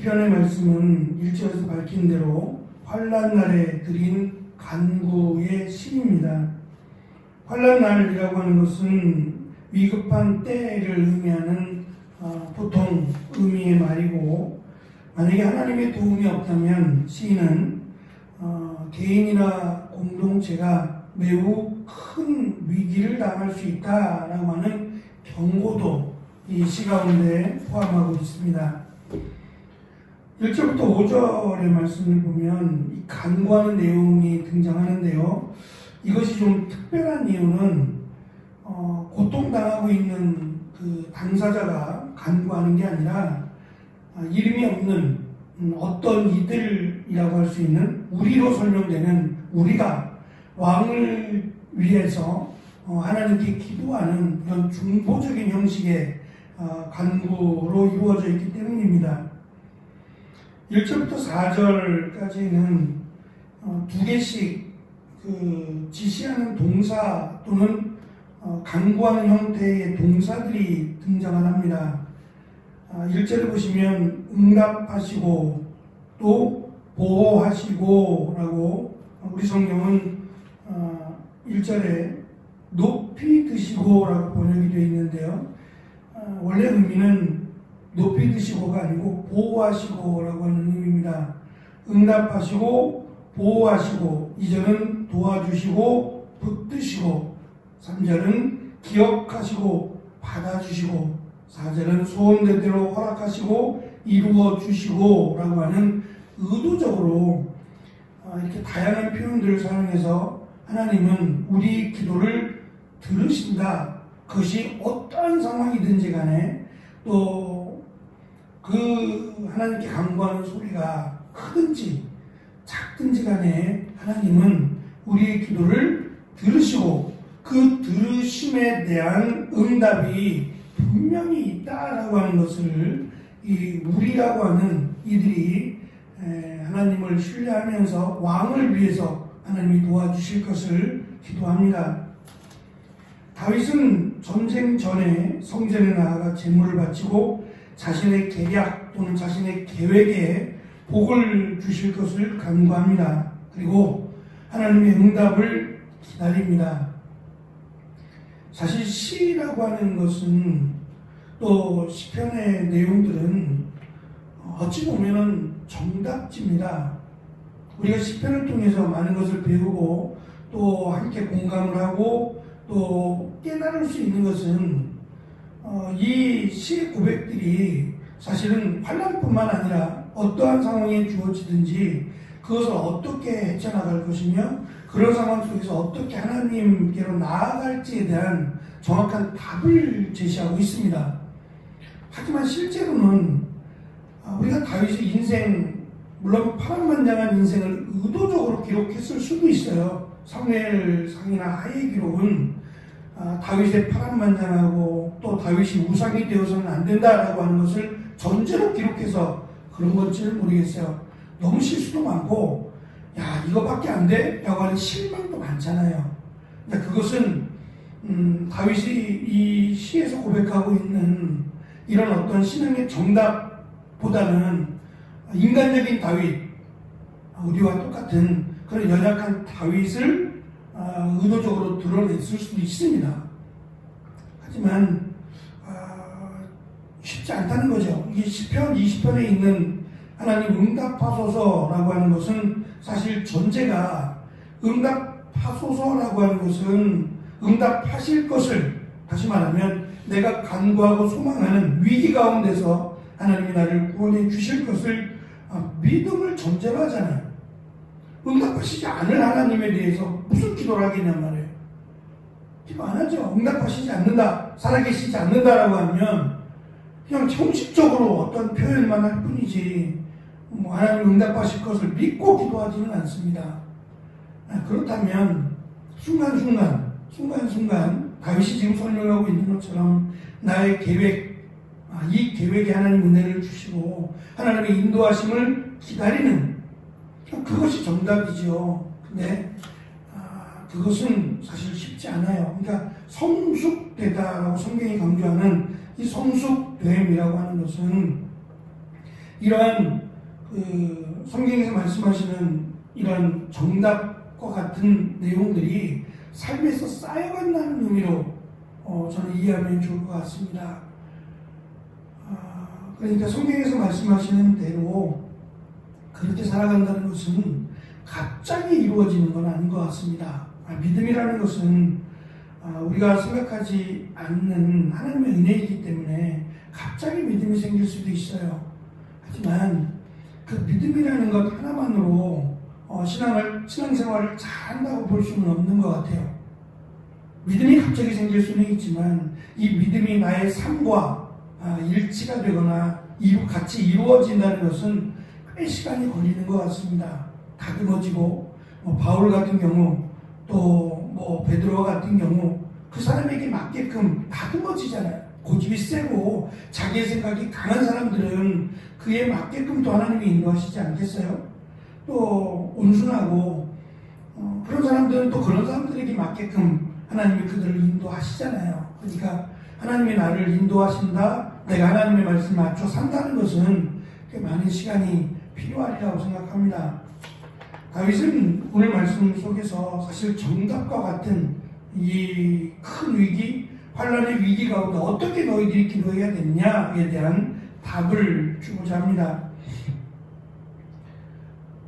시편의 말씀은 1절에서 밝힌 대로 환난 날에 드린 간구의 시입니다. 환난 날이라고 하는 것은 위급한 때를 의미하는 보통 의미의 말이고, 만약에 하나님의 도움이 없다면 시인은 개인이나 공동체가 매우 큰 위기를 당할 수 있다라고 하는 경고도 이 시 가운데 포함하고 있습니다. 1절부터 5절의 말씀을 보면 이 간구하는 내용이 등장하는데요. 이것이 좀 특별한 이유는 고통당하고 있는 그 당사자가 간구하는 게 아니라 이름이 없는 어떤 이들이라고 할 수 있는 우리로 설명되는 우리가 왕을 위해서 하나님께 기도하는 그런 중보적인 형식의 간구로 이루어져 있기 때문입니다. 1절부터 4절까지는 두 개씩 그 지시하는 동사 또는 간구하는 형태의 동사들이 등장을 합니다. 1절을 보시면 응답하시고 또 보호하시고 라고 우리 성경은 1절에 높이 드시고 라고 번역이 되어 있는데요. 원래 의미는 높이 드시고가 아니고 보호하시고 라고 하는 의미입니다. 응답하시고 보호하시고 2절은 도와주시고 붙드시고 3절은 기억하시고 받아주시고 4절은 소원대로 허락하시고 이루어주시고 라고 하는 의도적으로 이렇게 다양한 표현들을 사용해서 하나님은 우리 기도를 들으신다. 그것이 어떠한 상황이든지 간에 또 그 하나님께 간구하는 소리가 크든지 작든지 간에 하나님은 우리의 기도를 들으시고 그 들으심에 대한 응답이 분명히 있다라고 하는 것을 이 우리라고 하는 이들이 하나님을 신뢰하면서 왕을 위해서 하나님이 도와주실 것을 기도합니다. 다윗은 전쟁 전에 성전에 나아가 제물을 바치고 자신의 계략 또는 자신의 계획에 복을 주실 것을 간구합니다. 그리고 하나님의 응답을 기다립니다. 사실 시라고 하는 것은 또 시편의 내용들은 어찌 보면은 정답집니다. 우리가 시편을 통해서 많은 것을 배우고 또 함께 공감을 하고 또 깨달을 수 있는 것은 이 시의 고백들이 사실은 환난뿐만 아니라 어떠한 상황에 주어지든지 그것을 어떻게 헤쳐나갈 것이며 그런 상황 속에서 어떻게 하나님께로 나아갈지에 대한 정확한 답을 제시하고 있습니다. 하지만 실제로는 우리가 다윗의 인생, 물론 파란만장한 인생을 의도적으로 기록했을 수도 있어요. 사무엘상이나 하의 기록은 다윗의 파란만장하고 또 다윗이 우상이 되어서는 안 된다라고 하는 것을 전제로 기록해서 그런 건지는 모르겠어요. 너무 실수도 많고 야 이거밖에 안 돼? 라고 하는 실망도 많잖아요. 근데 그것은 다윗이 이 시에서 고백하고 있는 이런 어떤 신앙의 정답보다는 인간적인 다윗, 우리와 똑같은 그런 연약한 다윗을 의도적으로 드러냈을 수도 있습니다. 하지만 쉽지 않다는 거죠. 이게 시편 20편에 있는 하나님 응답하소서라고 하는 것은 사실 전제가 응답하소서라고 하는 것은 응답하실 것을, 다시 말하면 내가 간구하고 소망하는 위기 가운데서 하나님이 나를 구원해 주실 것을 믿음을 전제로 하잖아요. 응답하시지 않을 하나님에 대해서 무슨 기도를 하겠냔 말이에요. 기도 안 하죠. 응답하시지 않는다, 살아계시지 않는다라고 하면 그냥 형식적으로 어떤 표현만 할 뿐이지 하나님 응답하실 것을 믿고 기도하지는 않습니다. 그렇다면 순간순간 다윗이 지금 설명하고 있는 것처럼 나의 계획, 이 계획에 하나님 은혜를 주시고 하나님의 인도하심을 기다리는 그것이 정답이죠. 근데 그것은 사실 쉽지 않아요. 그러니까 성숙되다라고 성경이 강조하는 이 성숙됨이라고 하는 것은 이러한 성경에서 말씀하시는 이런 정답과 같은 내용들이 삶에서 쌓여간다는 의미로 저는 이해하면 좋을 것 같습니다. 그러니까 성경에서 말씀하시는 대로 그렇게 살아간다는 것은 갑자기 이루어지는 건 아닌 것 같습니다. 믿음이라는 것은 우리가 생각하지 않는 하나님의 은혜이기 때문에 갑자기 믿음이 생길 수도 있어요. 하지만 그 믿음이라는 것 하나만으로 신앙생활을 잘한다고 볼 수는 없는 것 같아요. 믿음이 갑자기 생길 수는 있지만 이 믿음이 나의 삶과 일치가 되거나 같이 이루어진다는 것은 꽤 시간이 걸리는 것 같습니다. 다듬어지고 바울 같은 경우 또 베드로 같은 경우 그 사람에게 맞게끔 다듬어지잖아요. 고집이 세고 자기의 생각이 강한 사람들은 그에 맞게끔 또 하나님이 인도하시지 않겠어요? 또 온순하고 그런 사람들은 또 그런 사람들에게 맞게끔 하나님이 그들을 인도하시잖아요. 그러니까 하나님이 나를 인도하신다, 내가 하나님의 말씀에 맞춰 산다는 것은 꽤 많은 시간이 필요하리라고 생각합니다. 다윗은 오늘 말씀 속에서 사실 정답과 같은 이 큰 위기, 환란의 위기 가운데 어떻게 너희들이 기도해야 되느냐에 대한 답을 주고자 합니다.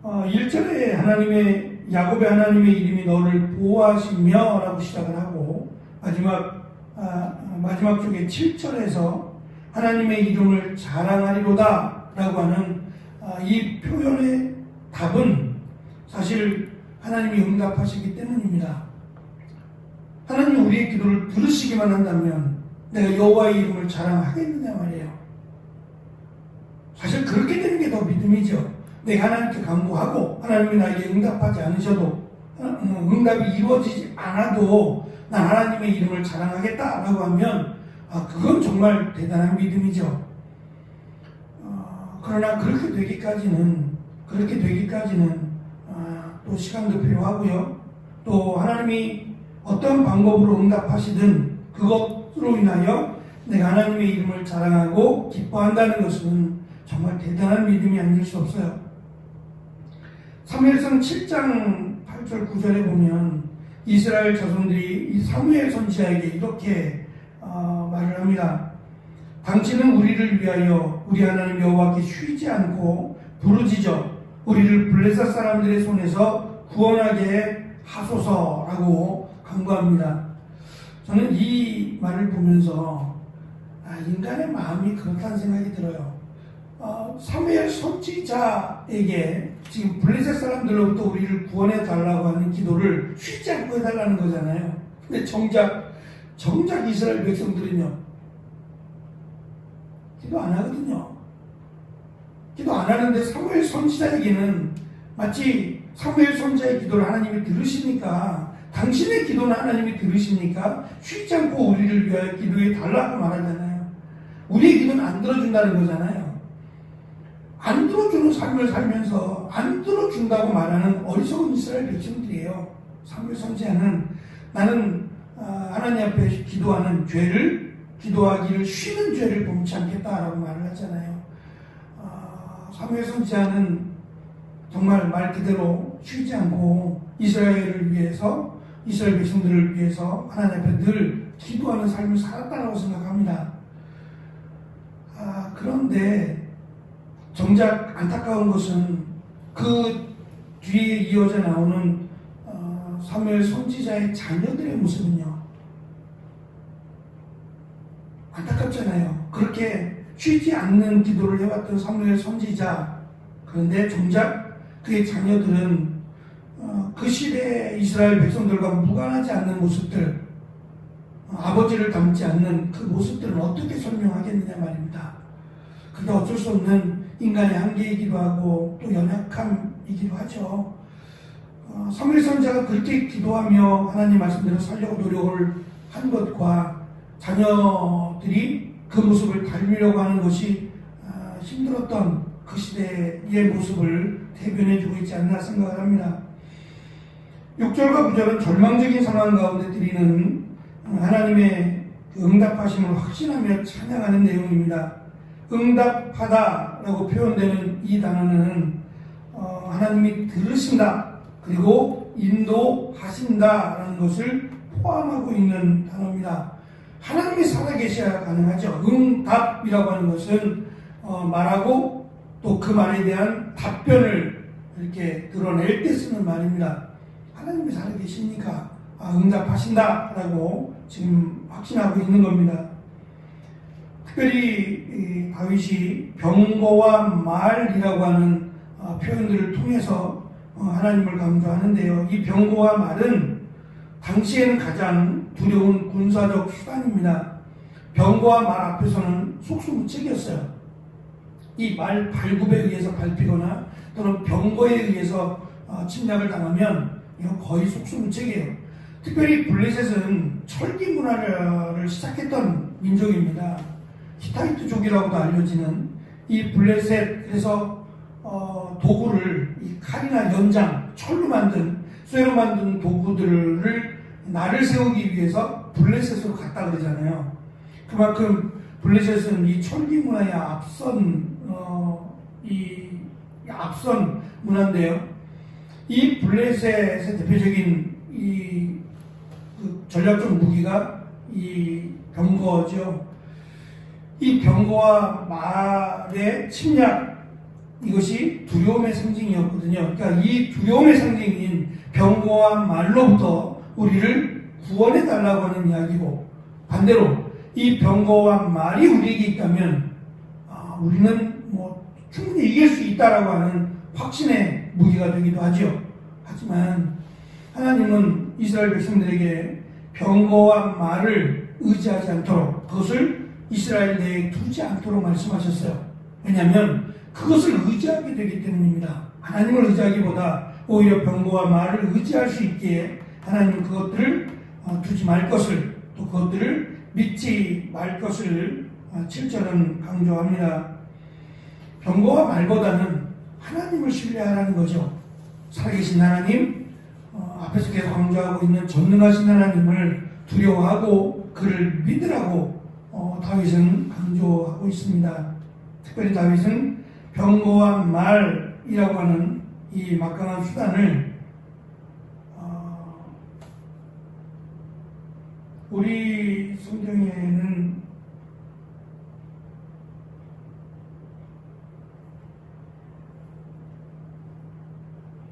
1절에 야곱의 하나님의 이름이 너를 보호하시며 라고 시작을 하고 마지막 쪽에 7절에서 하나님의 이름을 자랑하리로다 라고 하는 이 표현의 답은 사실 하나님이 응답하시기 때문입니다. 하나님이 우리의 기도를 들으시기만 한다면 내가 여호와의 이름을 자랑하겠느냐 말이에요. 사실 그렇게 되는 게 더 믿음이죠. 내가 하나님께 간구하고 하나님이 나에게 응답하지 않으셔도 응답이 이루어지지 않아도 난 하나님의 이름을 자랑하겠다라고 하면 그건 정말 대단한 믿음이죠. 그러나 그렇게 되기까지는 또 시간도 필요하고요. 또 하나님이 어떤 방법으로 응답하시든 그것으로 인하여 내가 하나님의 이름을 자랑하고 기뻐한다는 것은 정말 대단한 믿음이 아닐 수 없어요. 사무엘상 7장 8절 9절에 보면 이스라엘 자손들이 이 사무엘 선지자에게 이렇게 말을 합니다. 당신은 우리를 위하여 우리 하나님 여호와께 쉬지 않고 부르짖어 우리를 블레셋 사람들의 손에서 구원하게 하소서라고 간구합니다. 저는 이 말을 보면서 인간의 마음이 그렇다는 생각이 들어요. 사무엘 선지자에게 지금 블레셋 사람들로부터 우리를 구원해 달라고 하는 기도를 쉬지 않고 해달라는 거잖아요. 근데 정작 이스라엘 백성들은요, 기도 안 하거든요. 기도 안 하는데 사무엘 선지자에게는 마치 사무엘 선지자의 기도를 하나님이 들으시니까, 당신의 기도는 하나님이 들으시니까 쉬지 않고 우리를 위하여 기도해 달라고 말하잖아요. 우리의 기도는 안 들어준다는 거잖아요. 안 들어주는 삶을 살면서 안 들어준다고 말하는 어리석은 이스라엘 백성들이에요. 사무엘 선지자는 나는 하나님 앞에 기도하는 기도하기를 쉬는 죄를 범치 않겠다라고 말을 하잖아요. 사무엘 선지자는 정말 말 그대로 쉬지 않고 이스라엘 백성들을 위해서 하나님 앞에 늘 기도하는 삶을 살았다고 생각합니다. 그런데 정작 안타까운 것은 그 뒤에 이어져 나오는 사무엘 선지자의 자녀들의 모습은요, 안타깝잖아요. 그렇게 쉬지 않는 기도를 해왔던 사무엘 선지자, 그런데 정작 그의 자녀들은 그 시대의 이스라엘 백성들과 무관하지 않는 모습들, 아버지를 닮지 않는 그 모습들은 어떻게 설명하겠느냐 말입니다. 그게 어쩔 수 없는 인간의 한계이기도 하고 또 연약함이기도 하죠. 사무엘 선지자가 그렇게 기도하며 하나님 말씀대로 살려고 노력을 한 것과 자녀들이 그 모습을 닮으려고 하는 것이 힘들었던 그 시대의 모습을 대변해주고 있지 않나 생각을 합니다. 6절과 9절은 절망적인 상황 가운데 드리는 하나님의 그 응답하심을 확신하며 찬양하는 내용입니다. 응답하다라고 표현되는 이 단어는 하나님이 들으신다 그리고 인도하신다라는 것을 포함하고 있는 단어입니다. 하나님이 살아계셔야 가능하죠. 응답이라고 하는 것은 말하고 또 그 말에 대한 답변을 이렇게 드러낼 때 쓰는 말입니다. 하나님이 살아계십니까? 응답하신다라고 지금 확신하고 있는 겁니다. 특별히 다윗이 병거와 말이라고 하는 표현들을 통해서 하나님을 강조하는데요. 이 병거와 말은 당시에는 가장 두려운 군사적 수단입니다. 병거와 말 앞에서는 속수무책이었어요. 이 말 발굽에 의해서 밟히거나 또는 병거에 의해서 침략을 당하면 이건 거의 속수무책이에요. 특별히 블레셋은 철기 문화를 시작했던 민족입니다. 히타이트족이라고도 알려지는 이 블레셋에서 도구를 이 칼이나 연장, 철로 만든 쇠로 만든 도구들을 날을 세우기 위해서 블레셋으로 갔다 그러잖아요. 그만큼 블레셋은 이 철기 문화의 앞선 문화인데요. 이 블레셋의 대표적인 그 전략적 무기가 이 병거죠. 이 병거와 말의 침략, 이것이 두려움의 상징이었거든요. 그러니까 이 두려움의 상징인 병거와 말로부터 우리를 구원해 달라고 하는 이야기고, 반대로 이 병거와 말이 우리에게 있다면 우리는 충분히 이길 수 있다라고 하는 확신의 무기가 되기도 하죠. 하지만 하나님은 이스라엘 백성들에게 병거와 말을 의지하지 않도록, 그것을 이스라엘 내에 두지 않도록 말씀하셨어요. 왜냐하면 그것을 의지하게 되기 때문입니다. 하나님을 의지하기보다 오히려 병거와 말을 의지할 수 있기에 하나님은 그것들을 두지 말 것을, 또 그것들을 믿지 말 것을 7절은 강조합니다. 병거와 말보다는 하나님을 신뢰하라는 거죠. 살아계신 하나님, 앞에서 계속 강조하고 있는 전능하신 하나님을 두려워하고 그를 믿으라고 다윗은 강조하고 있습니다. 특별히 다윗은 병거와 말이라고 하는 이 막강한 수단을 우리 성경에는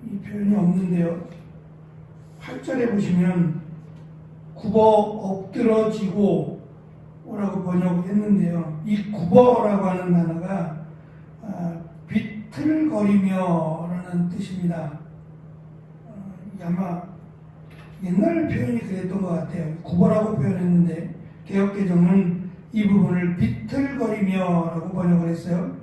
이 표현이 없는데요. 8절에 보시면 굽어 엎드러지고 라고 번역했는데요. 이 굽어라고 하는 단어가 비틀거리며 라는 뜻입니다. 아마 옛날 표현이 그랬던 것 같아요. 굽어라고 표현했는데 개역개정은 이 부분을 비틀거리며 라고 번역을 했어요.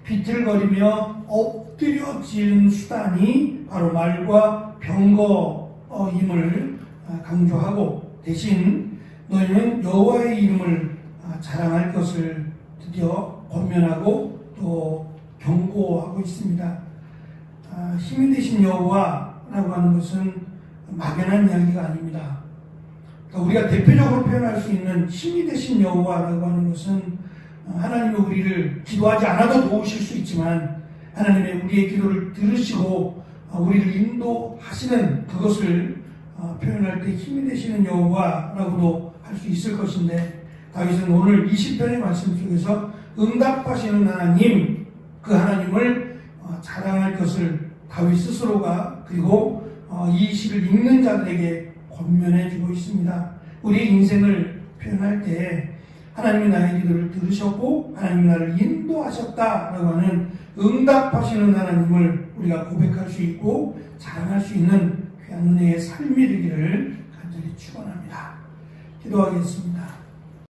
비틀거리며 엎드려진 수단이 바로 말과 병거임을 강조하고, 대신 너희는 여호와의 이름을 자랑할 것을 드디어 권면하고 또 경고하고 있습니다. 힘이 되신 여호와라고 하는 것은 막연한 이야기가 아닙니다. 그러니까 우리가 대표적으로 표현할 수 있는 힘이 되신 여호와라고 하는 것은 하나님이 우리를 기도하지 않아도 도우실 수 있지만 하나님의 우리의 기도를 들으시고 우리를 인도하시는 그것을 표현할 때 힘이 되시는 여호와라고도 할 수 있을 것인데, 다윗은 오늘 20편의 말씀 속에서 응답하시는 하나님, 그 하나님을 자랑할 것을 다윗 스스로가 그리고 이 시를 읽는 자들에게 권면해 주고 있습니다. 우리의 인생을 표현할 때 하나님이 나의 기도를 들으셨고 하나님이 나를 인도하셨다라고 하는 응답하시는 하나님을 우리가 고백할 수 있고 자랑할 수 있는 귀한 은혜의 삶이 되기를 간절히 축원합니다. 기도하겠습니다.